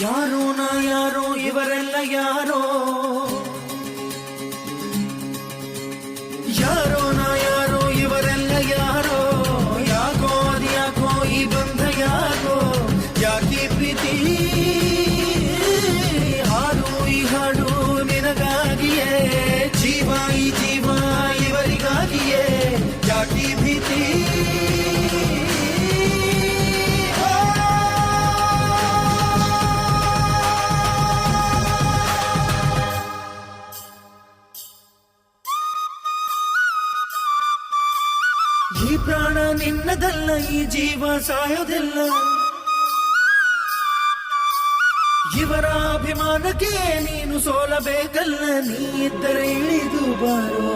ಯಾರೋ ನಾ ಯಾರೋ ಇವರೆಲ್ಲ ಯಾರೋ, ಯಾರೋ ನಾ ಯಾರೋ ಇವರೆಲ್ಲ ಯಾರೋ, ಯಾಕೋ ಅದ್ಯಾಕೋ ಈ ಬಂಧ ಯಾಕೋ, ಯಾಕೆ ಪ್ರೀತಿ ಹಾಡು ಈ ಹಾಡು ನಿನಗಾಗಿಯೇ, ಜೀವ ಈ ಜೀವ ಇವರಿಗಾಗಿಯೇ, ಯಾಕೆ ಭೀತಿ ಈ ಪ್ರಾಣ ನಿನ್ನದಲ್ಲ, ಈ ಜೀವ ಸಾಯೋದಿಲ್ಲ, ಇವರ ಅಭಿಮಾನಕ್ಕೆ ನೀನು ಸೋಲಬೇಕಲ್ಲ, ನೀ ಇದ್ದರೆ ಇಳಿದು ಬಾರೋ.